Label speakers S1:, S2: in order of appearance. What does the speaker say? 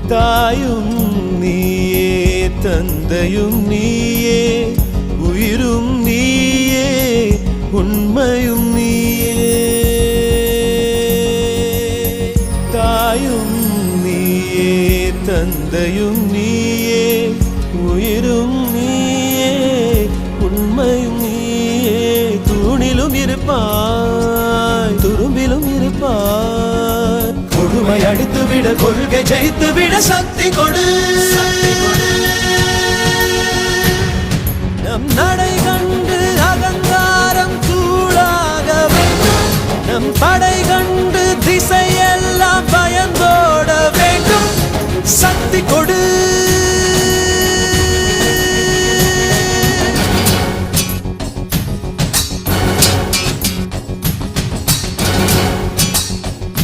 S1: தாயும் நீயே தந்தையும் நீயே உயிரும் நீயே உண்மையும் நீயே தாயும் நீயே தந்தையும் நீயே உயிரும் நீயே உண்மையும் நீயே தூணிலும் இருப்பாய் துரும்பிலும் இருப்பாய் கொடுமை அடித்து விட கொள்கை ஜெயித்து விட சக்தி கொடு நம்